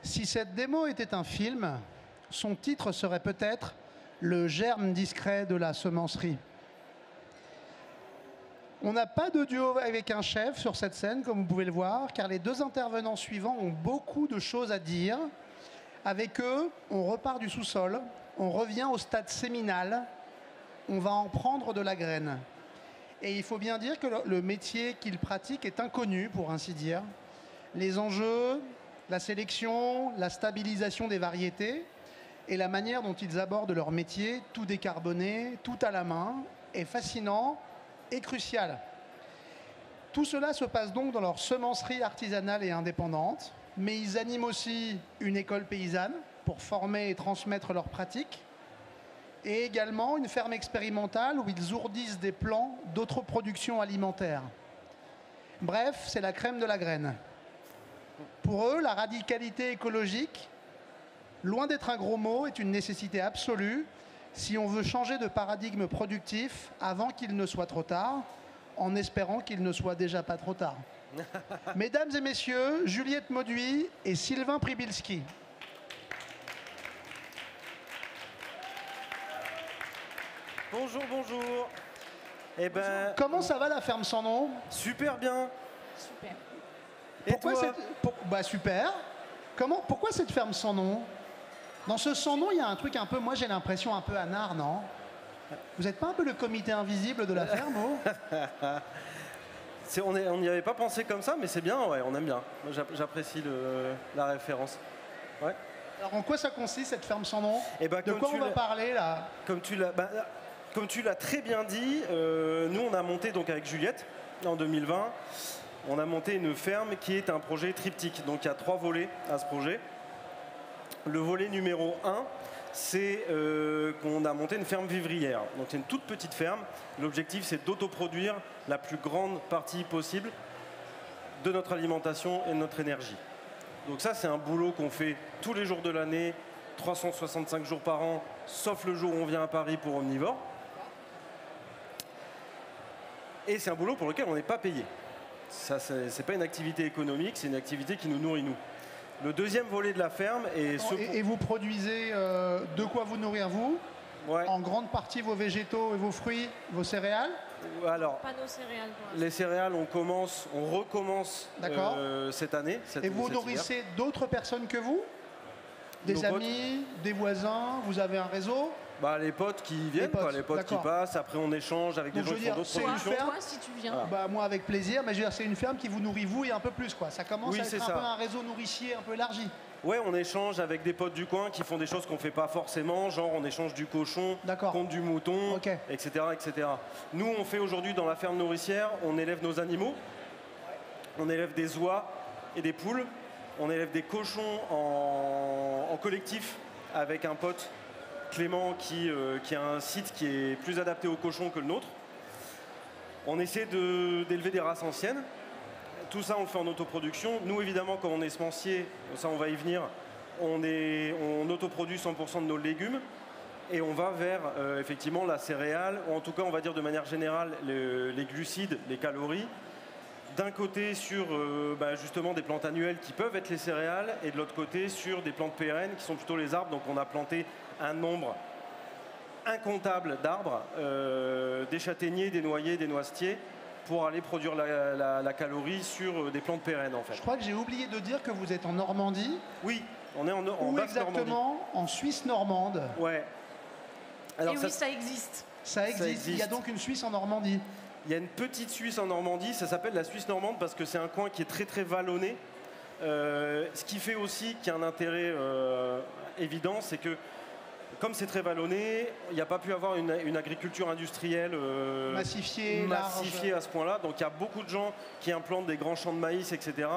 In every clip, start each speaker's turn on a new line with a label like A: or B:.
A: Si cette démo était un film, son titre serait peut-être Le germe discret de la semencerie. On n'a pas de duo avec un chef sur cette scène, comme vous pouvez le voir, car les deux intervenants suivants ont beaucoup de choses à dire. Avec eux, on repart du sous-sol, on revient au stade séminal, on va en prendre de la graine. Et il faut bien dire que le métier qu'ils pratiquent est inconnu, pour ainsi dire. Les enjeux, la sélection, la stabilisation des variétés et la manière dont ils abordent leur métier, tout décarboné, tout à la main, est fascinant et crucial. Tout cela se passe donc dans leur semencerie artisanale et indépendante, mais ils animent aussi une école paysanne pour former et transmettre leurs pratiques, et également une ferme expérimentale où ils ourdissent des plans d'autres productions alimentaires. Bref, c'est la crème de la graine. Pour eux, la radicalité écologique, loin d'être un gros mot, est une nécessité absolue si on veut changer de paradigme productif avant qu'il ne soit trop tard, en espérant qu'il ne soit déjà pas trop tard. Mesdames et messieurs, Juliette Mauduit et Sylvain Pribilski.
B: Bonjour, bonjour. Eh ben,
A: comment ça va la ferme sans nom?
B: Super bien.
C: Super.
B: Et
A: pourquoi
B: toi
A: super. Pourquoi cette ferme sans nom? Dans ce sans nom, il y a un truc un peu, moi j'ai l'impression un peu anard, non? Vous n'êtes pas un peu le comité invisible de la ferme, oh?
B: On n'y avait pas pensé comme ça, mais c'est bien, ouais, on aime bien. Moi, j'apprécie la référence. Ouais.
A: Alors en quoi ça consiste cette ferme sans nom?
B: Eh ben,
A: de quoi on va parler là?
B: Comme tu l'as très bien dit, nous on a monté donc avec Juliette en 2020, on a monté une ferme qui est un projet triptyque. Donc il y a 3 volets à ce projet. Le volet numéro 1, c'est qu'on a monté une ferme vivrière. Donc c'est une toute petite ferme. L'objectif, c'est d'autoproduire la plus grande partie possible de notre alimentation et de notre énergie. Donc ça, c'est un boulot qu'on fait tous les jours de l'année, 365 jours par an, sauf le jour où on vient à Paris pour Omnivore. Et c'est un boulot pour lequel on n'est pas payé. Ça, c'est pas une activité économique, c'est une activité qui nous nourrit nous. Le deuxième volet de la ferme est...
A: Et vous produisez de quoi vous nourrir vous?
B: Ouais.
A: En grande partie vos végétaux et vos fruits, vos céréales?
C: Alors, pas nos céréales.
B: Les céréales, on recommence cette année.
A: Et vous nourrissez d'autres personnes que vous? Des amis, des voisins? Vous avez un réseau?
B: Les potes qui viennent, les potes qui passent. Après, on échange avec des gens qui font d'autres productions.
C: Toi, si tu viens.
A: Voilà. Moi, avec plaisir. Mais je veux dire, c'est une ferme qui vous nourrit vous et un peu plus, quoi. Ça commence à être un peu un réseau nourricier un peu élargi.
B: Ouais, on échange avec des potes du coin qui font des choses qu'on fait pas forcément, genre on échange du cochon contre du mouton, etc., etc. Nous, on fait aujourd'hui dans la ferme nourricière, on élève nos animaux, on élève des oies et des poules, on élève des cochons en collectif avec un pote, Clément, qui a un site qui est plus adapté aux cochons que le nôtre. On essaie d'élever des races anciennes. Tout ça, on le fait en autoproduction. Nous, évidemment, comme on est semencier, ça, on va y venir, on autoproduit 100% de nos légumes et on va vers, effectivement, la céréale, ou en tout cas, on va dire de manière générale, les glucides, les calories. D'un côté, sur justement des plantes annuelles qui peuvent être les céréales, et de l'autre côté, sur des plantes pérennes qui sont plutôt les arbres. Donc, on a planté un nombre incontable d'arbres, des châtaigniers, des noyers, des noisetiers, pour aller produire la calorie sur des plantes pérennes en fait.
A: Je crois que j'ai oublié de dire que vous êtes en Normandie.
B: Oui, on est en
A: Où exactement? En Suisse normande.
B: Ouais.
C: Alors, oui, ça existe.
A: Ça existe. Il y a donc une Suisse en Normandie.
B: Il y a une petite Suisse en Normandie, ça s'appelle la Suisse normande parce que c'est un coin qui est très très vallonné. Ce qui fait aussi qu'il y a un intérêt évident, c'est que comme c'est très vallonné, il n'y a pas pu avoir une agriculture industrielle
A: massifiée
B: à ce point-là. Donc il y a beaucoup de gens qui implantent des grands champs de maïs, etc.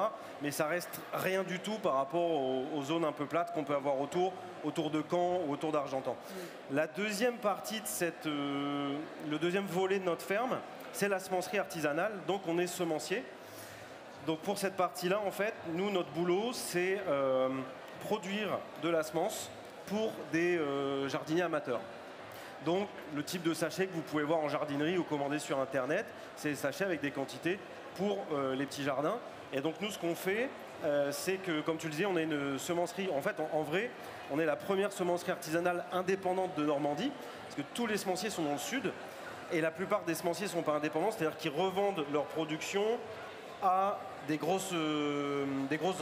B: Mais ça reste rien du tout par rapport aux zones un peu plates qu'on peut avoir autour de Caen ou autour d'Argentan. La deuxième partie de le deuxième volet de notre ferme, c'est la semencerie artisanale. Donc on est semencier. Donc pour cette partie-là, en fait, nous, notre boulot, c'est produire de la semence pour des jardiniers amateurs. Donc le type de sachet que vous pouvez voir en jardinerie ou commander sur internet, c'est des sachets avec des quantités pour les petits jardins. Et donc nous, ce qu'on fait, c'est que, comme tu le disais, on est une semencerie. En fait, en vrai, on est la première semencerie artisanale indépendante de Normandie, parce que tous les semenciers sont dans le sud, et la plupart des semenciers ne sont pas indépendants, c'est-à-dire qu'ils revendent leur production à des grosses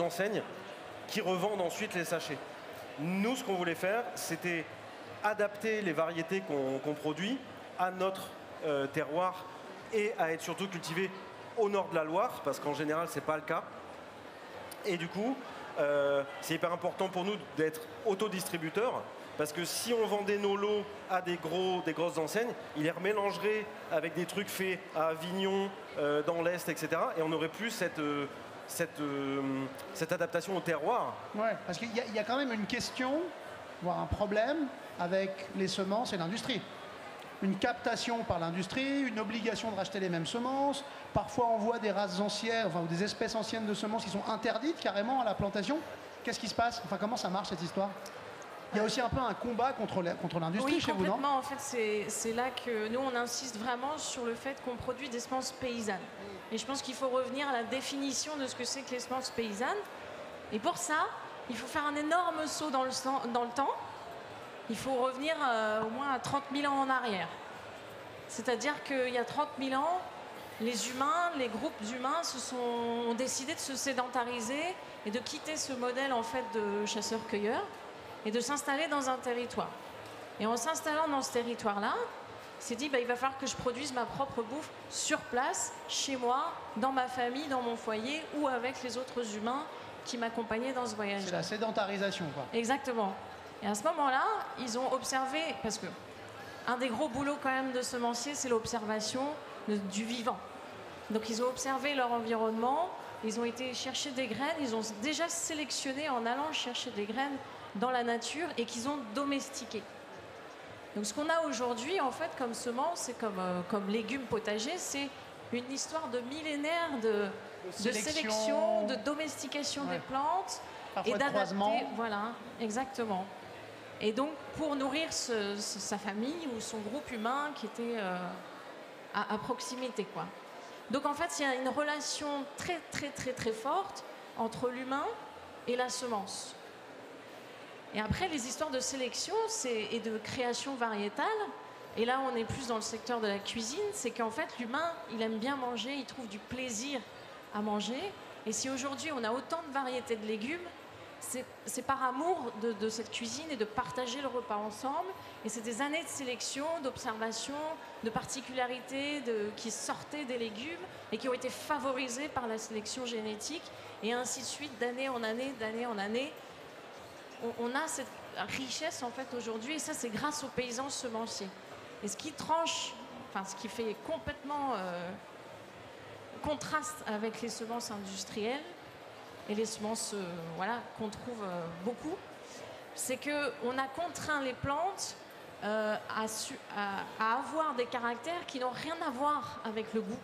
B: enseignes qui revendent ensuite les sachets. Nous, ce qu'on voulait faire, c'était adapter les variétés qu'on produit à notre terroir et à être surtout cultivées au nord de la Loire, parce qu'en général, ce n'est pas le cas. Et du coup, c'est hyper important pour nous d'être autodistributeurs, parce que si on vendait nos lots à des grosses enseignes, ils les remélangerait avec des trucs faits à Avignon, dans l'Est, etc. Et on n'aurait plus cette adaptation au terroir.
A: Ouais, parce qu'il y a quand même une question, voire un problème, avec les semences et l'industrie. Une captation par l'industrie, une obligation de racheter les mêmes semences. Parfois, on voit des races anciennes, enfin, ou des espèces anciennes de semences qui sont interdites carrément à la plantation. Qu'est-ce qui se passe? Enfin, comment ça marche cette histoire? Il y a aussi un peu un combat contre l'industrie chez vous, non?
C: Complètement. En fait, c'est là que nous, on insiste vraiment sur le fait qu'on produit des semences paysannes. Et je pense qu'il faut revenir à la définition de ce que c'est que les semences paysannes. Et pour ça, il faut faire un énorme saut dans le temps. Il faut revenir au moins à 30 000 ans en arrière. C'est-à-dire qu'il y a 30 000 ans, les humains, les groupes humains ont décidé de se sédentariser et de quitter ce modèle en fait de chasseurs-cueilleurs et de s'installer dans un territoire. Et en s'installant dans ce territoire-là, il s'est dit il va falloir que je produise ma propre bouffe sur place, chez moi, dans ma famille, dans mon foyer ou avec les autres humains qui m'accompagnaient dans ce voyage.
A: C'est la sédentarisation, quoi.
C: Exactement. Et à ce moment-là, ils ont observé, parce que un des gros boulots quand même de semencier, c'est l'observation du vivant. Donc ils ont observé leur environnement, ils ont été chercher des graines, ils ont déjà sélectionné en allant chercher des graines dans la nature et qu'ils ont domestiquées. Donc ce qu'on a aujourd'hui en fait comme semence et comme légumes potagers, c'est une histoire de millénaires de sélection, de domestication des plantes.
A: Parfois
C: et
A: d'adapter.
C: Voilà, exactement. Et donc, pour nourrir sa famille ou son groupe humain qui était à proximité, quoi. Donc, en fait, il y a une relation très, très, très, très forte entre l'humain et la semence. Et après, les histoires de sélection et de création variétale, et là, on est plus dans le secteur de la cuisine, c'est qu'en fait, l'humain, il aime bien manger, il trouve du plaisir à manger. Et si aujourd'hui, on a autant de variétés de légumes, c'est par amour de cette cuisine et de partager le repas ensemble. Et c'est des années de sélection, d'observation, de particularités qui sortaient des légumes et qui ont été favorisées par la sélection génétique. Et ainsi de suite, d'année en année, d'année en année. On a cette richesse en fait aujourd'hui. Et ça, c'est grâce aux paysans semenciers. Et ce qui fait complètement contraste avec les semences industrielles, et les semences qu'on trouve beaucoup, c'est qu'on a contraint les plantes à avoir des caractères qui n'ont rien à voir avec le goût,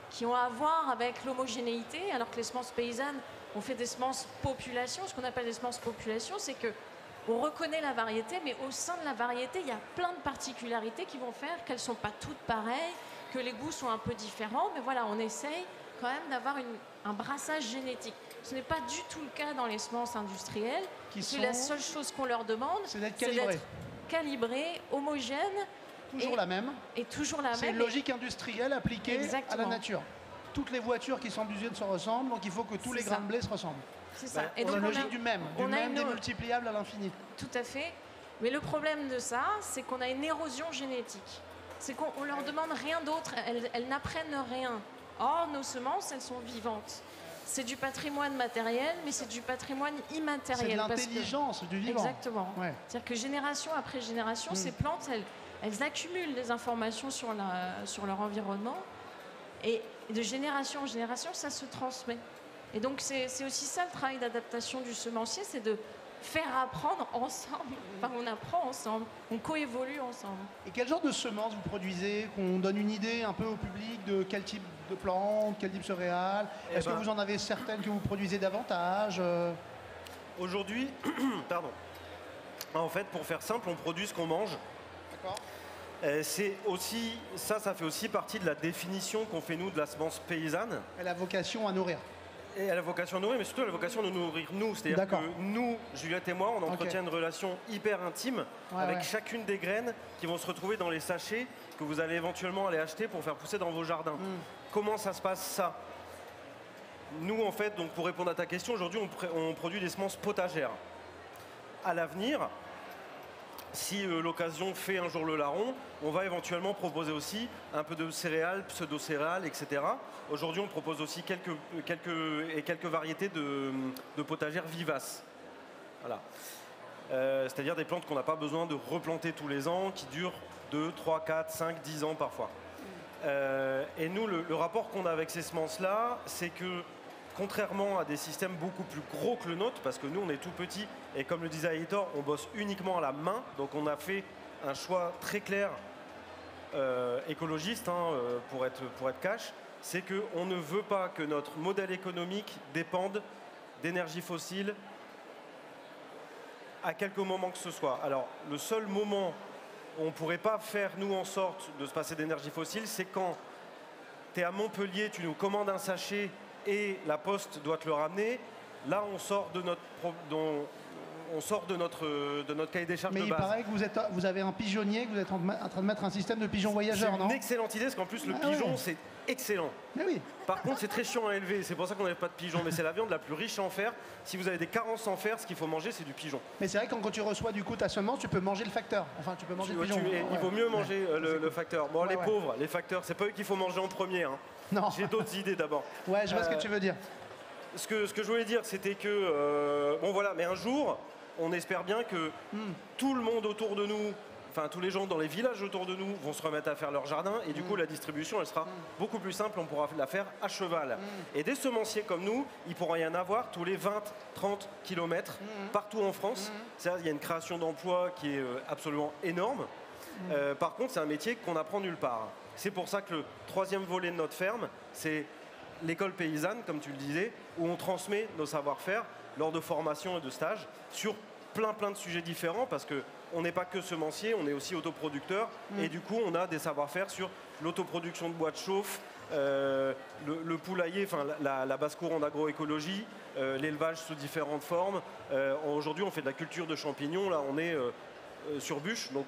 C: qui ont à voir avec l'homogénéité, alors que les semences paysannes, on fait des semences population. Ce qu'on appelle des semences population, c'est qu'on reconnaît la variété, mais au sein de la variété, il y a plein de particularités qui vont faire qu'elles ne sont pas toutes pareilles, que les goûts sont un peu différents, mais voilà, on essaye quand même d'avoir un brassage génétique. Ce n'est pas du tout le cas dans les semences industrielles. C'est la seule chose qu'on leur demande,
A: c'est d'être
C: calibré, homogène.
A: Toujours la même.
C: Et toujours la même.
A: C'est une logique industrielle appliquée
C: Exactement.
A: à la nature. Toutes les voitures qui sont d'usine se ressemblent, donc il faut que tous les grains de blé se ressemblent.
C: C'est ça.
A: Et donc on a une logique du même démultipliable à l'infini.
C: Tout à fait. Mais le problème de ça, c'est qu'on a une érosion génétique. C'est qu'on leur demande rien d'autre, elles n'apprennent rien. Or, nos semences, elles sont vivantes. C'est du patrimoine matériel, mais c'est du patrimoine immatériel.
A: C'est de l'intelligence du vivant.
C: Exactement. Ouais. C'est-à-dire que génération après génération, ces plantes, elles accumulent des informations sur leur environnement. Et de génération en génération, ça se transmet. Et donc, c'est aussi ça le travail d'adaptation du semencier, c'est de faire apprendre ensemble. Enfin, on apprend ensemble, on coévolue ensemble.
A: Et quel genre de semences vous produisez? Qu'on donne une idée un peu au public de quel type de plantes, quel type de céréales? Est-ce que vous en avez certaines que vous produisez davantage?
B: Aujourd'hui, pardon. En fait, pour faire simple, on produit ce qu'on mange.
A: D'accord.
B: C'est aussi, ça fait aussi partie de la définition qu'on fait nous de la semence paysanne.
A: Elle a vocation à nourrir.
B: Et à la vocation à nourrir, mais surtout à la vocation de nourrir nous. C'est-à-dire que nous, Juliette et moi, on entretient une relation hyper intime avec chacune des graines qui vont se retrouver dans les sachets que vous allez éventuellement aller acheter pour faire pousser dans vos jardins. Comment ça se passe, ça? Nous, en fait, donc pour répondre à ta question, aujourd'hui, on produit des semences potagères. À l'avenir, si l'occasion fait un jour le larron, on va éventuellement proposer aussi un peu de céréales, pseudo-céréales, etc. Aujourd'hui, on propose aussi quelques variétés de potagères vivaces. Voilà. C'est-à-dire des plantes qu'on n'a pas besoin de replanter tous les ans, qui durent 2, 3, 4, 5, 10 ans parfois. Et nous, le rapport qu'on a avec ces semences-là, c'est que contrairement à des systèmes beaucoup plus gros que le nôtre, parce que nous on est tout petit et comme le disait Aitor, on bosse uniquement à la main, donc on a fait un choix très clair écologiste pour être cash, c'est qu'on ne veut pas que notre modèle économique dépende d'énergie fossile à quelque moment que ce soit. Alors le seul moment où on ne pourrait pas faire nous en sorte de se passer d'énergie fossile, c'est quand tu es à Montpellier, tu nous commandes un sachet et la poste doit te le ramener, là on sort de notre cahier des charges de base.
A: Mais il paraît que vous avez un pigeonnier, que vous êtes en train de mettre un système de pigeons voyageurs, non?
B: C'est une excellente idée, parce qu'en plus le pigeon c'est excellent.
A: Mais oui.
B: Par contre c'est très chiant à élever, c'est pour ça qu'on n'avait pas de pigeon, mais c'est la viande la plus riche en fer. Si vous avez des carences en fer, ce qu'il faut manger c'est du pigeon.
A: Mais c'est vrai que quand tu reçois du coup ta semence, tu peux manger le facteur. Enfin tu peux manger le pigeon.
B: Il vaut mieux manger le facteur. Bon les pauvres, les facteurs, c'est pas eux qu'il faut manger en premier.
A: Non.
B: J'ai d'autres idées d'abord.
A: Ouais, je vois ce que tu veux dire.
B: Ce que je voulais dire, c'était que, bon voilà, mais un jour, on espère bien que tout le monde autour de nous, enfin tous les gens dans les villages autour de nous vont se remettre à faire leur jardin et du coup la distribution, elle sera beaucoup plus simple, on pourra la faire à cheval. Et des semenciers comme nous, il pourra y en avoir tous les 20-30 km partout en France. Il y a une création d'emplois qui est absolument énorme. Par contre, c'est un métier qu'on apprend nulle part. C'est pour ça que le troisième volet de notre ferme, c'est l'école paysanne, comme tu le disais, où on transmet nos savoir-faire lors de formations et de stages sur plein de sujets différents, parce qu'on n'est pas que semencier, on est aussi autoproducteur, et du coup on a des savoir-faire sur l'autoproduction de bois de chauffe, le poulailler, enfin la basse-cour en agroécologie, l'élevage sous différentes formes. Aujourd'hui on fait de la culture de champignons, là on est sur bûche, donc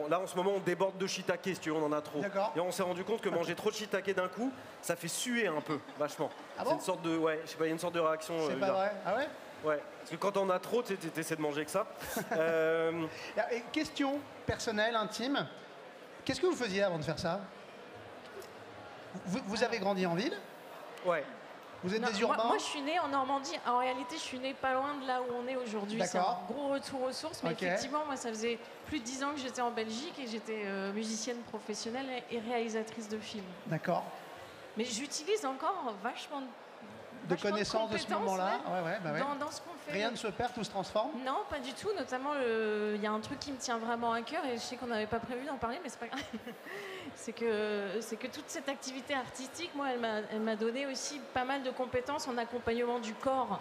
B: là, en ce moment, on déborde de shiitake, si tu veux, on en a trop. Et on s'est rendu compte que manger trop de shiitake d'un coup, ça fait suer un peu, vachement.
A: Ah bon?
B: C'est une sorte de, je sais pas, il y a une sorte de réaction.
A: C'est pas vrai? Ah ouais?
B: Ouais, parce que quand on a trop, tu essaies de manger que ça.
A: Et question personnelle, intime. Qu'est-ce que vous faisiez avant de faire ça? Vous avez grandi en ville?
B: Ouais.
A: Vous êtes des urbains?
C: Moi, je suis née en Normandie. En réalité, je suis née pas loin de là où on est aujourd'hui. C'est un gros retour aux sources. Mais effectivement, moi, ça faisait plus de 10 ans que j'étais en Belgique et j'étais musicienne professionnelle et réalisatrice de films.
A: D'accord.
C: Mais j'utilise encore vachement
A: de connaissances de ce moment-là.
C: Dans ce qu'on fait.
A: Rien ne se perd, tout se transforme?
C: Non, pas du tout. Notamment, il y a un truc qui me tient vraiment à cœur et je sais qu'on n'avait pas prévu d'en parler, mais c'est pas grave. c'est que toute cette activité artistique, moi, elle m'a donné aussi pas mal de compétences en accompagnement du corps.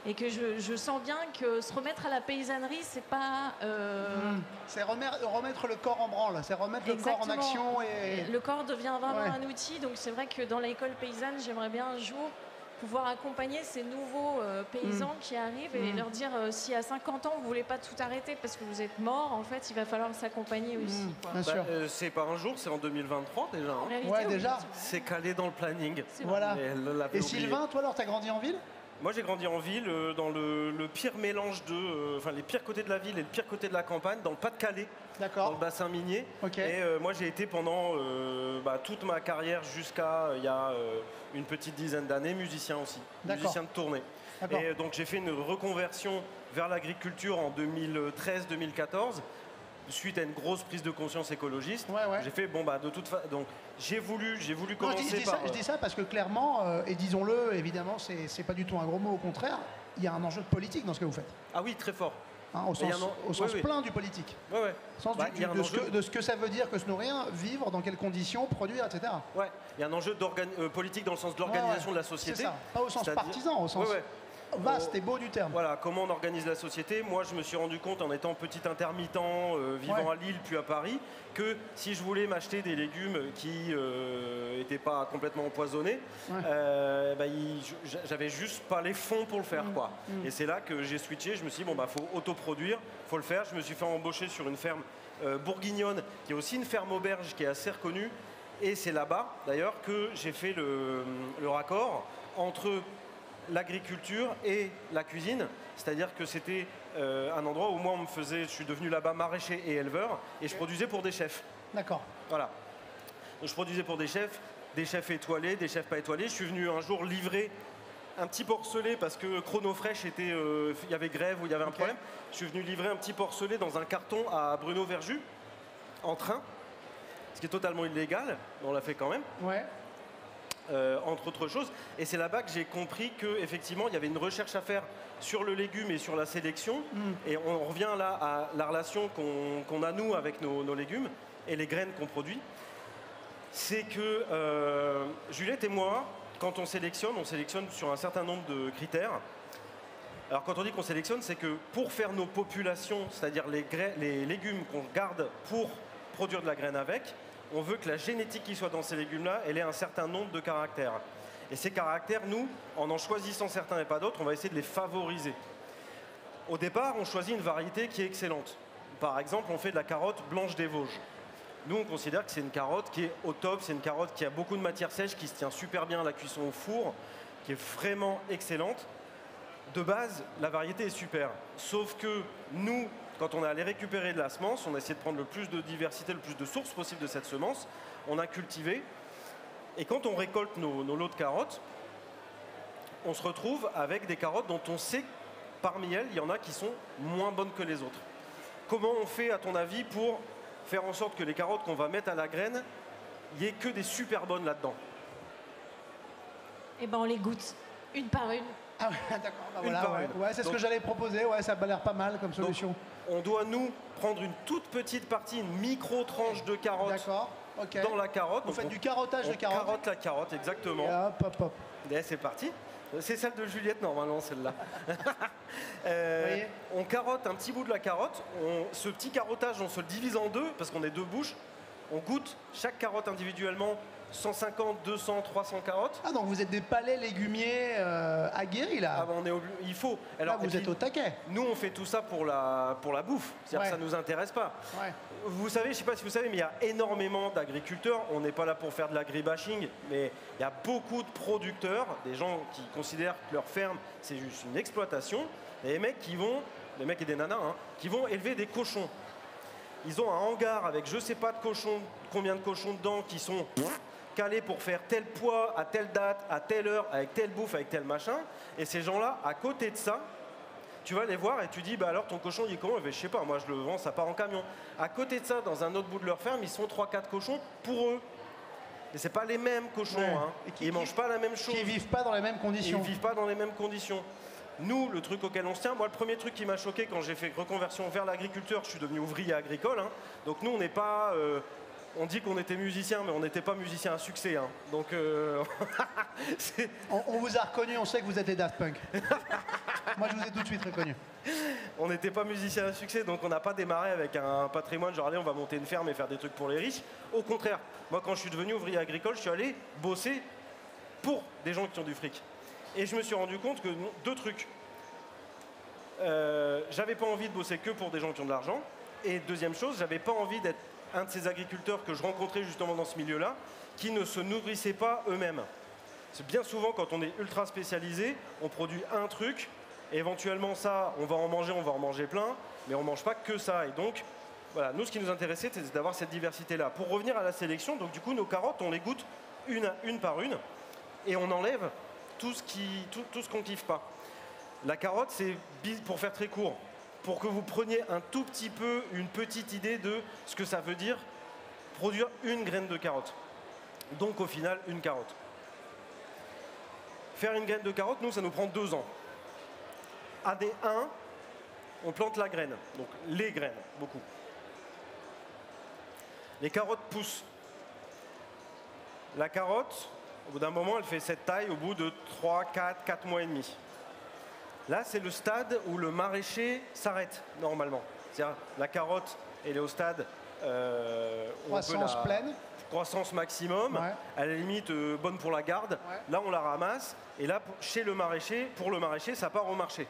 C: Et que je sens bien que se remettre à la paysannerie, c'est pas...
A: C'est remettre le corps en branle, c'est remettre le corps en action.
C: Le corps devient vraiment un outil, donc c'est vrai que dans l'école paysanne, j'aimerais bien un jour pouvoir accompagner ces nouveaux paysans qui arrivent et leur dire si à 50 ans vous voulez pas tout arrêter parce que vous êtes mort, en fait il va falloir s'accompagner aussi.
A: Bien sûr.
B: C'est pas un jour, c'est en 2023 déjà.
C: En réalité,
A: déjà.
B: C'est calé dans le planning.
A: Voilà. Et Sylvain, toi alors, t'as grandi en ville?
B: Moi j'ai grandi en ville, dans le pire mélange enfin les pires côtés de la ville et le pire côté de la campagne, dans le Pas-de-Calais, dans le bassin minier. Et moi j'ai été pendant toute ma carrière jusqu'à il y a une petite dizaine d'années musicien aussi, musicien de tournée. Et donc j'ai fait une reconversion vers l'agriculture en 2013-2014. Suite à une grosse prise de conscience écologiste, j'ai fait de toute façon. Donc j'ai voulu commencer
A: je dis ça parce que clairement, et disons-le, évidemment, c'est pas du tout un gros mot, au contraire, il y a un enjeu de politique dans ce que vous faites.
B: Ah oui, très fort.
A: Au sens plein du politique. Au sens de ce que ça veut dire que se nourrir, vivre, dans quelles conditions, produire, etc.
B: Ouais, il y a un enjeu politique dans le sens de l'organisation de la société.
A: C'est ça, pas au sens partisan, au sens vaste et beau du terme.
B: Voilà, comment on organise la société. Moi, je me suis rendu compte en étant petit intermittent, vivant à Lille puis à Paris, que si je voulais m'acheter des légumes qui n'étaient pas complètement empoisonnés, j'avais juste pas les fonds pour le faire. Et c'est là que j'ai switché. Je me suis dit, faut autoproduire, faut le faire. Je me suis fait embaucher sur une ferme bourguignonne, qui est aussi une ferme auberge qui est assez reconnue. Et c'est là-bas, d'ailleurs, que j'ai fait le raccord entre l'agriculture et la cuisine, c'est-à-dire que c'était un endroit où moi je suis devenu là-bas maraîcher et éleveur, et je produisais pour des chefs.
A: D'accord.
B: Voilà. Donc, je produisais pour des chefs étoilés, des chefs pas étoilés. Je suis venu un jour livrer un petit porcelet parce que Chronofresh il y avait grève ou il y avait un problème. Je suis venu livrer un petit porcelet dans un carton à Bruno Verjus, en train, ce qui est totalement illégal, mais on l'a fait quand même.
A: Ouais.
B: Entre autres choses. Et c'est là-bas que j'ai compris qu'effectivement, il y avait une recherche à faire sur le légume et sur la sélection. Et on revient là à la relation qu'on a, nous, avec nos légumes et les graines qu'on produit. C'est que Juliette et moi, quand on sélectionne sur un certain nombre de critères. Alors quand on dit qu'on sélectionne, c'est que pour faire nos populations, c'est-à-dire les légumes qu'on garde pour produire de la graine avec, on veut que la génétique qui soit dans ces légumes-là, elle ait un certain nombre de caractères. Et ces caractères, nous, en choisissant certains et pas d'autres, on va essayer de les favoriser. Au départ, on choisit une variété qui est excellente. Par exemple, on fait de la carotte blanche des Vosges. Nous, on considère que c'est une carotte qui est au top, c'est une carotte qui a beaucoup de matière sèche, qui se tient super bien à la cuisson au four, qui est vraiment excellente. De base, la variété est super. Sauf que nous, quand on est allé récupérer de la semence, on a essayé de prendre le plus de diversité, le plus de sources possible de cette semence. On a cultivé. Et quand on récolte nos lots de carottes, on se retrouve avec des carottes dont on sait, parmi elles, il y en a qui sont moins bonnes que les autres. Comment on fait, à ton avis, pour faire en sorte que les carottes qu'on va mettre à la graine, il n'y ait que des super bonnes là-dedans?
C: Eh ben, on les goûte, une par une.
A: Ah ouais, d'accord, c'est ce que j'allais proposer, ça m'a l'air pas mal comme solution.
B: Donc, on doit, nous, prendre une toute petite partie, une micro-tranche de carotte dans la carotte.
A: Vous faites du carottage de carotte?
B: On carotte la carotte, exactement.
A: Et hop.
B: Et c'est parti. C'est celle de Juliette, normalement, celle-là. On carotte un petit bout de la carotte. Ce petit carottage, on se le divise en deux, parce qu'on est deux bouches. On goûte chaque carotte individuellement, 150, 200, 300 carottes.
A: Ah, donc vous êtes des palais légumiers aguerris, là.
B: Ah, il faut.
A: Alors, là, vous êtes au taquet.
B: Nous, on fait tout ça pour la bouffe. C'est-à-dire que ça ne nous intéresse pas.
A: Ouais.
B: Vous savez, je ne sais pas si vous savez, mais il y a énormément d'agriculteurs. On n'est pas là pour faire de l'agribashing, mais il y a beaucoup de producteurs, des gens qui considèrent que leur ferme, c'est juste une exploitation. Et les mecs les mecs et des nanas, qui vont élever des cochons. Ils ont un hangar avec je ne sais pas combien de cochons dedans qui sont calés pour faire tel poids, à telle date, à telle heure, avec telle bouffe, avec tel machin. Et ces gens-là, à côté de ça, tu vas les voir et tu dis, alors ton cochon, il est comment? Je sais pas, moi je le vends, ça part en camion. À côté de ça, dans un autre bout de leur ferme, ils sont 3-4 cochons pour eux. Mais c'est pas les mêmes cochons, ils mangent pas la même chose.
A: Ils vivent pas dans les mêmes conditions.
B: Ils vivent pas dans les mêmes conditions. Nous, le truc auquel on se tient, moi, le premier truc qui m'a choqué quand j'ai fait reconversion vers l'agriculteur, je suis devenu ouvrier agricole. Donc nous, on n'est pas... on dit qu'on était musicien, mais on n'était pas musicien à succès. Donc...
A: on vous a reconnu, on sait que vous êtes des Daft Punk. Moi, je vous ai tout de suite reconnu.
B: On n'était pas musicien à succès, donc on n'a pas démarré avec un patrimoine, genre allez, on va monter une ferme et faire des trucs pour les riches. Au contraire, moi, quand je suis devenu ouvrier agricole, je suis allé bosser pour des gens qui ont du fric. Et je me suis rendu compte que deux trucs. J'avais pas envie de bosser que pour des gens qui ont de l'argent. Et deuxième chose, j'avais pas envie d'être un de ces agriculteurs que je rencontrais justement dans ce milieu-là, qui ne se nourrissaient pas eux-mêmes. C'est bien souvent quand on est ultra spécialisé, on produit un truc, et éventuellement ça, on va en manger plein, mais on mange pas que ça. Et donc, voilà, nous ce qui nous intéressait, c'est d'avoir cette diversité-là. Pour revenir à la sélection, donc du coup nos carottes, on les goûte une par une, et on enlève tout ce qu'on kiffe pas. La carotte, c'est, pour faire très court, pour que vous preniez un tout petit peu, une petite idée de ce que ça veut dire produire une graine de carotte. Donc au final, une carotte. Faire une graine de carotte, nous, ça nous prend 2 ans. Année 1, on plante la graine, donc les graines, beaucoup. Les carottes poussent. La carotte, au bout d'un moment, elle fait cette taille au bout de 3, 4 mois et demi. Là, c'est le stade où le maraîcher s'arrête normalement. C'est-à-dire la carotte, elle est au stade
A: croissance pleine.
B: Croissance maximum, à la limite bonne pour la garde. Là, on la ramasse. Et là, chez le maraîcher, pour le maraîcher, ça part au marché.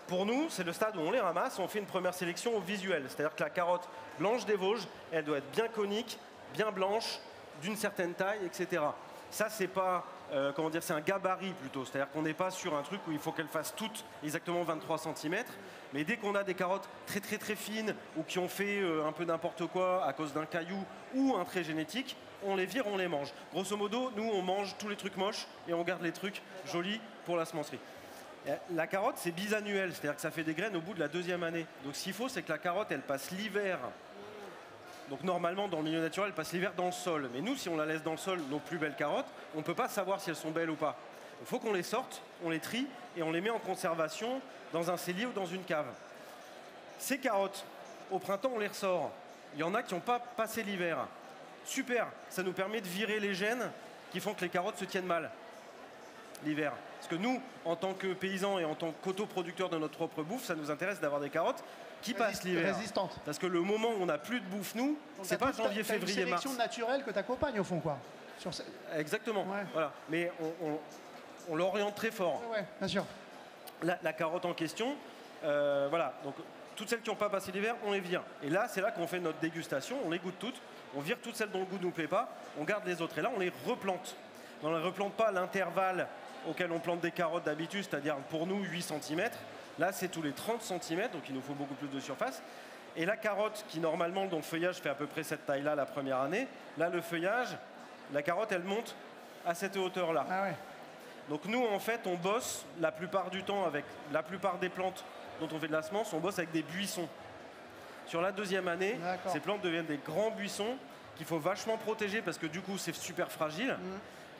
B: Pour nous, c'est le stade où on les ramasse. On fait une première sélection au visuel. C'est-à-dire que la carotte blanche des Vosges, elle doit être bien conique, bien blanche, d'une certaine taille, etc. Ça, c'est pas, comment dire, c'est un gabarit plutôt. C'est-à-dire qu'on n'est pas sur un truc où il faut qu'elles fassent toutes exactement 23 cm. Mais dès qu'on a des carottes très très très fines ou qui ont fait un peu n'importe quoi à cause d'un caillou ou un trait génétique, on les vire, on les mange. Grosso modo, nous, on mange tous les trucs moches et on garde les trucs jolis pour la semencerie. La carotte, c'est bisannuel, c'est-à-dire que ça fait des graines au bout de la 2e année. Donc ce qu'il faut, c'est que la carotte, elle passe l'hiver. Donc normalement, dans le milieu naturel, elle passe l'hiver dans le sol. Mais nous, si on la laisse dans le sol, nos plus belles carottes, on ne peut pas savoir si elles sont belles ou pas. Il faut qu'on les sorte, on les trie et on les met en conservation dans un cellier ou dans une cave. Ces carottes, au printemps, on les ressort. Il y en a qui n'ont pas passé l'hiver. Super, ça nous permet de virer les gènes qui font que les carottes se tiennent mal l'hiver. Parce que nous, en tant que paysans et en tant qu'autoproducteurs de notre propre bouffe, ça nous intéresse d'avoir des carottes qui passent l'hiver.
A: Résistantes.
B: Parce que le moment où on n'a plus de bouffe, nous, c'est pas janvier, février, mars.
A: C'est une sélection naturelle que tu accompagnes au fond, quoi.
B: Exactement. Voilà. Mais on l'oriente très fort.
A: Ouais, bien sûr.
B: La carotte en question, voilà. Donc, toutes celles qui n'ont pas passé l'hiver, on les vire. Et là, c'est là qu'on fait notre dégustation. On les goûte toutes. On vire toutes celles dont le goût ne nous plaît pas. On garde les autres. Et là, on les replante. On ne les replante pas à l'intervalle auquel on plante des carottes d'habitude, c'est-à-dire pour nous 8 cm. Là, c'est tous les 30 cm, donc il nous faut beaucoup plus de surface. Et la carotte, qui normalement, dont le feuillage fait à peu près cette taille-là la première année, là, le feuillage, la carotte, elle monte à cette hauteur-là.
A: Ah ouais.
B: Donc nous, en fait, on bosse la plupart du temps avec la plupart des plantes dont on fait de la semence, on bosse avec des buissons. Sur la 2e année, ces plantes deviennent des grands buissons qu'il faut vachement protéger parce que du coup, c'est super fragile.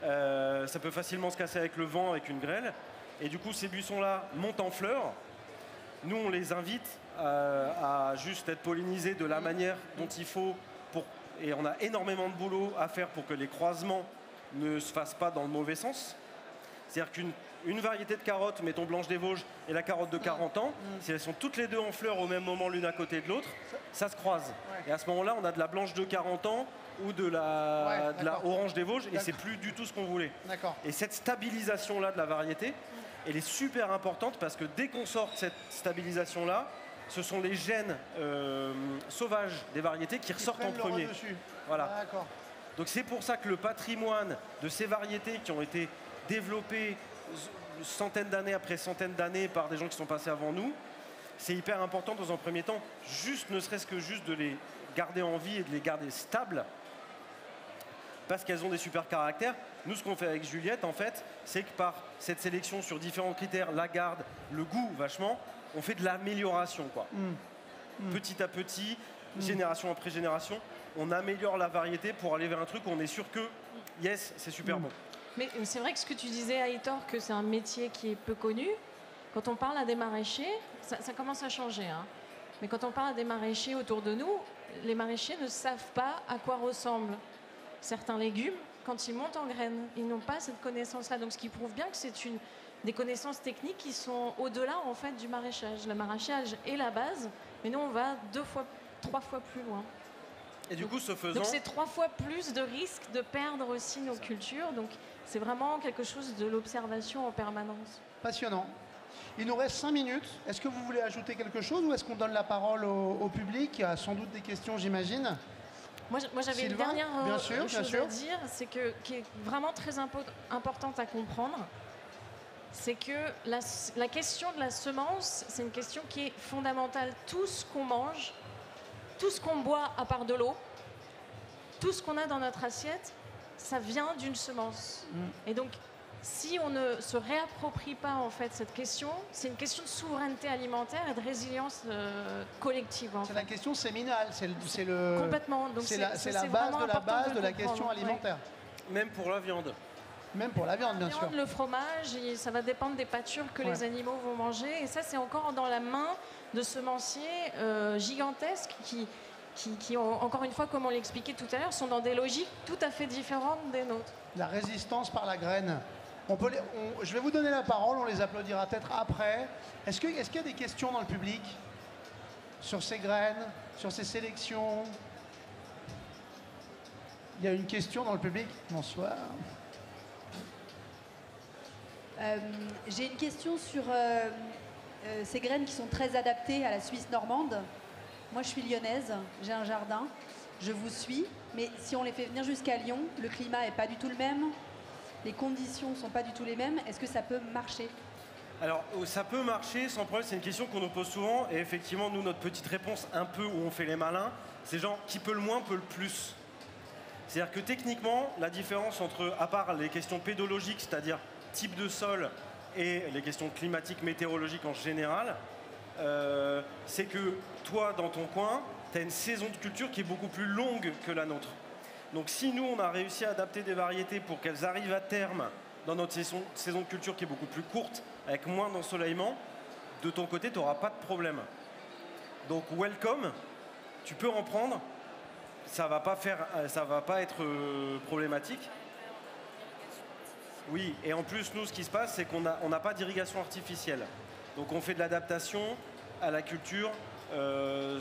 B: Ça peut facilement se casser avec le vent, avec une grêle. Et du coup, ces buissons-là montent en fleurs. Nous, on les invite à juste être pollinisés de la manière dont il faut. Et on a énormément de boulot à faire pour que les croisements ne se fassent pas dans le mauvais sens. C'est-à-dire qu'une variété de carottes, mettons Blanche des Vosges et la carotte de 40 ans, si elles sont toutes les deux en fleurs au même moment l'une à côté de l'autre, ça se croise. Et à ce moment-là, on a de la Blanche de 40 ans ou de la Orange des Vosges et c'est plus du tout ce qu'on voulait. Et cette stabilisation-là de la variété, elle est super importante parce que dès qu'on sort cette stabilisation-là, ce sont les gènes sauvages des variétés qui ressortent en premier. Voilà. Donc c'est pour ça que le patrimoine de ces variétés qui ont été développées centaines d'années après centaines d'années par des gens qui sont passés avant nous, c'est hyper important dans un premier temps, ne serait-ce que juste de les garder en vie et de les garder stables parce qu'elles ont des super caractères. Nous, ce qu'on fait avec Juliette, en fait, c'est que par cette sélection sur différents critères, la garde, le goût, vachement, on fait de l'amélioration, quoi. Petit à petit, génération après génération, on améliore la variété pour aller vers un truc où on est sûr que, yes, c'est super bon.
C: Mais c'est vrai que ce que tu disais, Aitor, que c'est un métier qui est peu connu. Quand on parle à des maraîchers, ça commence à changer, hein. Mais quand on parle à des maraîchers autour de nous, les maraîchers ne savent pas à quoi ressemblent certains légumes quand ils montent en graines. Ils n'ont pas cette connaissance-là. Donc ce qui prouve bien que c'est des connaissances techniques qui sont au-delà en fait du maraîchage. Le maraîchage est la base, mais nous on va 3 fois plus loin.
B: Et du coup, ce faisant...
C: Donc c'est 3 fois plus de risques de perdre aussi nos cultures. Donc c'est vraiment quelque chose de l'observation en permanence.
A: Passionnant. Il nous reste 5 minutes. Est-ce que vous voulez ajouter quelque chose ou est-ce qu'on donne la parole au public? Il y a sans doute des questions, j'imagine.
C: Moi j'avais une dernière chose à dire, c'est qui est vraiment très importante à comprendre. C'est que la question de la semence, c'est une question qui est fondamentale. Tout ce qu'on mange, tout ce qu'on boit à part de l'eau, tout ce qu'on a dans notre assiette, ça vient d'une semence. Et donc, si on ne se réapproprie pas en fait cette question, c'est une question de souveraineté alimentaire et de résilience collective.
A: C'est la question séminale,
C: complètement. Donc
A: c'est la base de la base de la question alimentaire.
B: Même pour la viande.
A: Même pour la viande, bien sûr.
C: Le fromage, ça va dépendre des pâtures que les animaux vont manger. Et ça, c'est encore dans la main de semenciers gigantesques qui ont, encore une fois, comme on l'expliquait tout à l'heure, sont dans des logiques tout à fait différentes des nôtres.
A: La résistance par la graine. Je vais vous donner la parole, on les applaudira peut-être après. Est-ce qu'il y a des questions dans le public sur ces graines, sur ces sélections? Il y a une question dans le public. Bonsoir.
D: J'ai une question sur ces graines qui sont très adaptées à la Suisse normande. Moi, je suis lyonnaise, j'ai un jardin, je vous suis, mais si on les fait venir jusqu'à Lyon, le climat n'est pas du tout le même, les conditions ne sont pas du tout les mêmes. Est-ce que ça peut marcher?
B: Alors, ça peut marcher sans problème, c'est une question qu'on nous pose souvent, et effectivement, nous, notre petite réponse, un peu où on fait les malins, c'est genre, qui peut le moins, peut le plus. C'est-à-dire que techniquement, la différence entre, à part les questions pédologiques, c'est-à-dire type de sol, et les questions climatiques, météorologiques en général, c'est que toi, dans ton coin, tu as une saison de culture qui est beaucoup plus longue que la nôtre. Donc si nous, on a réussi à adapter des variétés pour qu'elles arrivent à terme dans notre saison de culture qui est beaucoup plus courte, avec moins d'ensoleillement, de ton côté, tu n'auras pas de problème. Donc welcome, tu peux en prendre, ça va pas être problématique. Oui, et en plus, nous, ce qui se passe, c'est qu'on n'a pas d'irrigation artificielle. Donc on fait de l'adaptation à la culture, on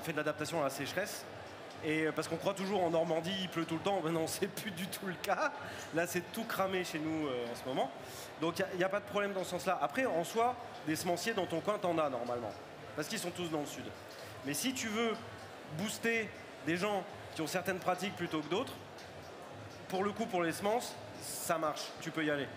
B: fait de l'adaptation à la sécheresse. Et parce qu'on croit toujours en Normandie, il pleut tout le temps, ben non, c'est plus du tout le cas. Là, c'est tout cramé chez nous en ce moment. Donc il n'y a pas de problème dans ce sens-là. Après, en soi, des semenciers dans ton coin, t'en as normalement. Parce qu'ils sont tous dans le sud. Mais si tu veux booster des gens qui ont certaines pratiques plutôt que d'autres, pour le coup, pour les semences, ça marche, tu peux y aller.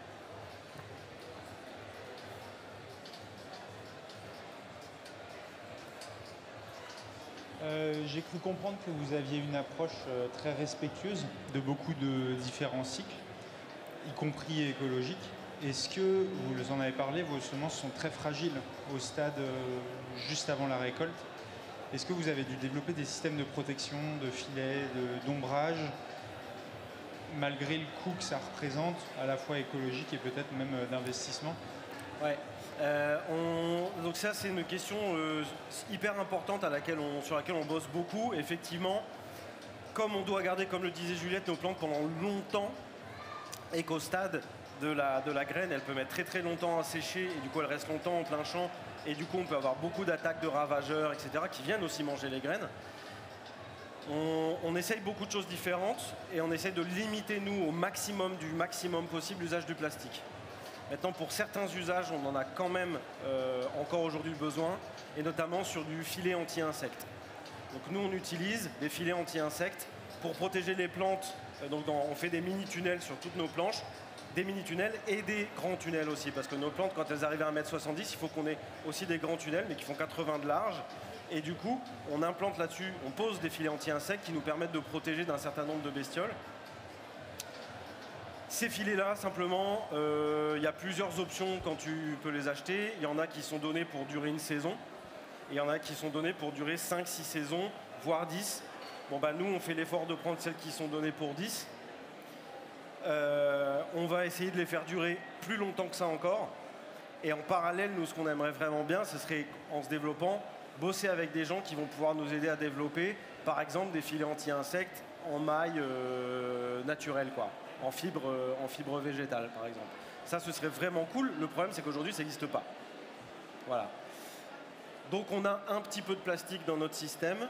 E: J'ai cru comprendre que vous aviez une approche très respectueuse de beaucoup de différents cycles, y compris écologiques. Est-ce que, vous en avez parlé, vos semences sont très fragiles au stade juste avant la récolte? Est-ce que vous avez dû développer des systèmes de protection, de filets, d'ombrage, malgré le coût que ça représente, à la fois écologique et peut-être même d'investissement?
B: Ouais. Donc ça, c'est une question hyper importante sur laquelle on bosse beaucoup. Effectivement, comme on doit garder, comme le disait Juliette, nos plantes pendant longtemps, et qu'au stade de la graine, elle peut mettre très très longtemps à sécher, et du coup elle reste longtemps en plein champ, et du coup on peut avoir beaucoup d'attaques de ravageurs, etc., qui viennent aussi manger les graines. On essaye beaucoup de choses différentes, et on essaye de limiter, nous, au maximum du maximum possible, l'usage du plastique. Maintenant, pour certains usages, on en a quand même encore aujourd'hui besoin, et notamment sur du filet anti-insectes. Donc nous, on utilise des filets anti-insectes pour protéger les plantes. On fait des mini-tunnels sur toutes nos planches, des mini-tunnels et des grands tunnels aussi, parce que nos plantes, quand elles arrivent à 1,70 m, il faut qu'on ait aussi des grands tunnels, mais qui font 80 de large. Et du coup, on implante là-dessus, on pose des filets anti-insectes qui nous permettent de protéger d'un certain nombre de bestioles. Ces filets-là, simplement, il y a plusieurs options quand tu peux les acheter. Il y en a qui sont donnés pour durer une saison. Et il y en a qui sont donnés pour durer 5-6 saisons, voire 10. Bon, bah, nous, on fait l'effort de prendre celles qui sont données pour 10. On va essayer de les faire durer plus longtemps que ça encore. Et en parallèle, nous, ce qu'on aimerait vraiment bien, ce serait, en se développant, bosser avec des gens qui vont pouvoir nous aider à développer, par exemple, des filets anti-insectes en maille naturelle, quoi. En fibre végétale, par exemple. Ça, ce serait vraiment cool. Le problème, c'est qu'aujourd'hui, ça n'existe pas. Voilà. Donc, on a un petit peu de plastique dans notre système,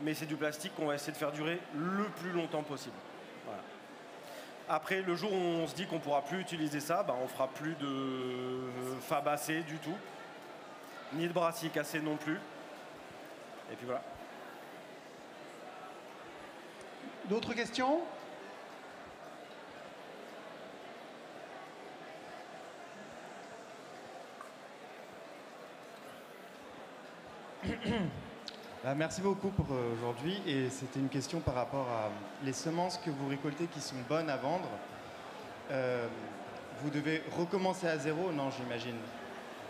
B: mais c'est du plastique qu'on va essayer de faire durer le plus longtemps possible. Voilà. Après, le jour où on se dit qu'on ne pourra plus utiliser ça, bah, on ne fera plus de fabacées du tout, ni de brassier cassé non plus. Et puis voilà.
A: D'autres questions ?
F: Merci beaucoup pour aujourd'hui. Et c'était une question par rapport à les semences que vous récoltez qui sont bonnes à vendre. Vous devez recommencer à zéro, non, j'imagine.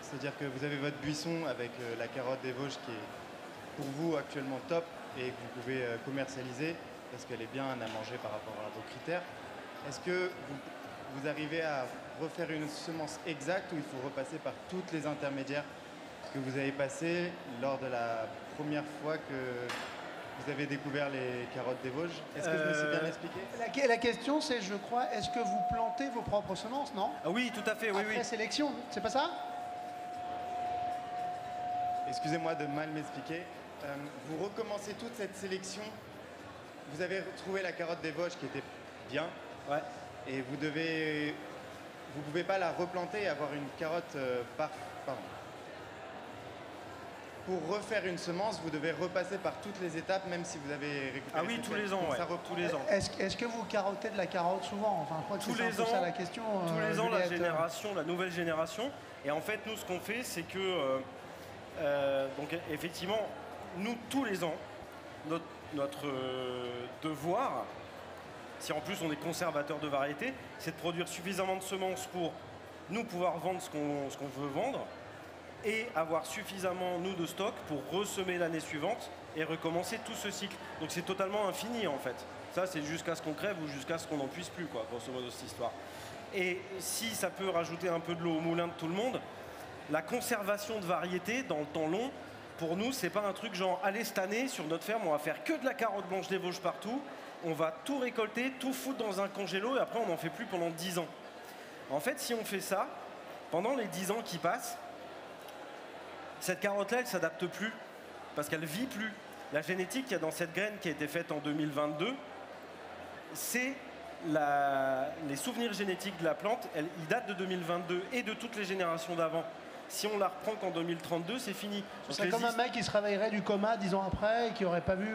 F: C'est-à-dire que vous avez votre buisson avec la carotte des Vosges qui est pour vous actuellement top et que vous pouvez commercialiser parce qu'elle est bien à manger par rapport à vos critères. Est-ce que vous arrivez à refaire une semence exacte ou il faut repasser par toutes les intermédiaires que vous avez passé lors de la première fois que vous avez découvert les carottes des Vosges. Est-ce que je me suis bien expliqué?
A: La question, c'est, je crois, est-ce que vous plantez vos propres semences, non?
B: Oui, tout à fait, oui.
A: Après sélection, c'est pas ça?
F: Excusez-moi de mal m'expliquer. Vous recommencez toute cette sélection. Vous avez trouvé la carotte des Vosges qui était bien.
B: Ouais.
F: Et vous pouvez pas la replanter et avoir une carotte pardon. Pour refaire une semence, vous devez repasser par toutes les étapes, même si vous avez récupéré.
B: Ah oui, tous les ans, tous les ans.
A: Est-ce que vous carottez de la carotte souvent? Enfin, je crois que
B: tous les ans, ça la question. Tous les ans, la nouvelle génération. Et en fait, nous, ce qu'on fait, c'est que, donc, effectivement, nous, tous les ans, notre devoir, si en plus on est conservateur de variétés, c'est de produire suffisamment de semences pour nous pouvoir vendre ce qu'on veut vendre et avoir suffisamment, nous, de stock pour ressemer l'année suivante et recommencer tout ce cycle. Donc c'est totalement infini, en fait. Ça, c'est jusqu'à ce qu'on crève ou jusqu'à ce qu'on n'en puisse plus, quoi, grosso modo, cette histoire. Et si ça peut rajouter un peu de l'eau au moulin de tout le monde, la conservation de variétés dans le temps long, pour nous, c'est pas un truc genre, allez, cette année, sur notre ferme, on va faire que de la carotte blanche des Vosges partout, on va tout récolter, tout foutre dans un congélo, et après, on n'en fait plus pendant 10 ans. En fait, si on fait ça, pendant les 10 ans qui passent, cette carotte-là, elle ne s'adapte plus, parce qu'elle ne vit plus. La génétique qu'il y a dans cette graine qui a été faite en 2022, c'est les souvenirs génétiques de la plante, ils datent de 2022 et de toutes les générations d'avant. Si on la reprend qu'en 2032, c'est fini.
A: C'est comme un mec qui se réveillerait du coma 10 ans après et qui n'aurait pas vu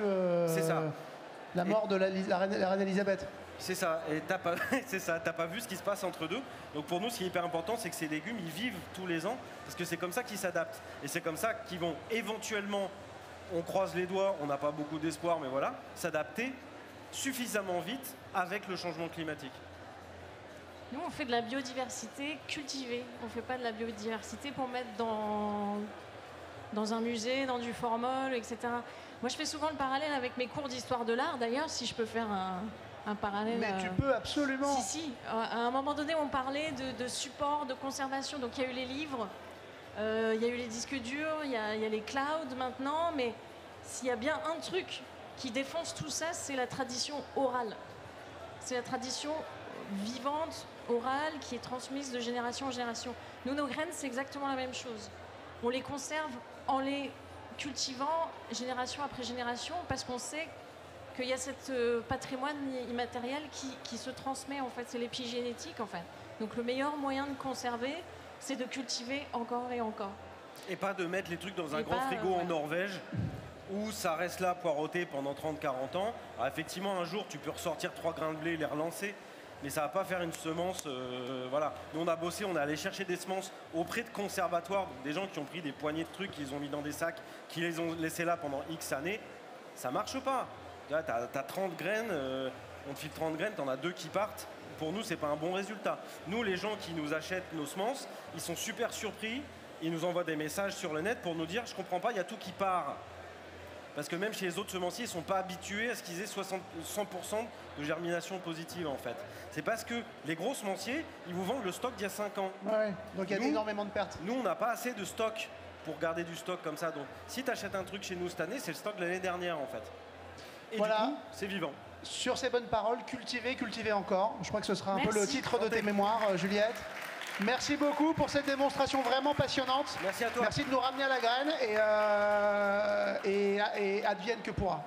A: la mort de la reine Elisabeth.
B: C'est ça, et t'as pas vu ce qui se passe entre deux. Donc pour nous, ce qui est hyper important, c'est que ces légumes, ils vivent tous les ans, parce que c'est comme ça qu'ils s'adaptent. Et c'est comme ça qu'ils vont éventuellement, on croise les doigts, on n'a pas beaucoup d'espoir, mais voilà, s'adapter suffisamment vite avec le changement climatique.
C: Nous, on fait de la biodiversité cultivée. On ne fait pas de la biodiversité pour mettre dans un musée, dans du formol, etc. Moi, je fais souvent le parallèle avec mes cours d'histoire de l'art, d'ailleurs, si je peux faire un parallèle.
A: Mais tu peux absolument.
C: Si. À un moment donné, on parlait de support, de conservation. Donc, il y a eu les livres, il y a eu les disques durs, il y a les clouds maintenant. Mais s'il y a bien un truc qui défonce tout ça, c'est la tradition orale. C'est la tradition vivante, orale, qui est transmise de génération en génération. Nous, nos graines, c'est exactement la même chose. On les conserve en les cultivant génération après génération parce qu'on sait qu'il y a ce patrimoine immatériel qui se transmet, en fait. C'est l'épigénétique, en fait. Donc le meilleur moyen de conserver, c'est de cultiver encore et encore.
B: Et pas de mettre les trucs dans un grand frigo en Norvège où ça reste là poireauté pendant 30-40 ans. Alors effectivement, un jour, tu peux ressortir 3 grains de blé et les relancer, mais ça va pas faire une semence. Voilà. Nous, on a bossé, on est allé chercher des semences auprès de conservatoires, donc des gens qui ont pris des poignées de trucs, qu'ils ont mis dans des sacs, qui les ont laissés là pendant X années. Ça marche pas. Là, t'as 30 graines, on te file 30 graines, t'en as 2 qui partent. Pour nous, c'est pas un bon résultat. Nous, les gens qui nous achètent nos semences, ils sont super surpris. Ils nous envoient des messages sur le net pour nous dire « Je comprends pas, il y a tout qui part ». Parce que même chez les autres semenciers, ils ne sont pas habitués à ce qu'ils aient 100% de germination positive, en fait. C'est parce que les gros semenciers, ils vous vendent le stock d'il y a 5 ans.
A: Ouais, donc il y a énormément de pertes.
B: Nous, on n'a pas assez de stock pour garder du stock comme ça. Donc, si tu achètes un truc chez nous cette année, c'est le stock de l'année dernière, en fait. Et voilà. Du coup, c'est vivant.
A: Sur ces bonnes paroles, cultiver, cultiver encore. Je crois que ce sera un peu le titre de tes mémoires, Juliette. Merci beaucoup pour cette démonstration vraiment passionnante.
B: Merci à toi.
A: Merci de nous ramener à la graine et advienne que pourra.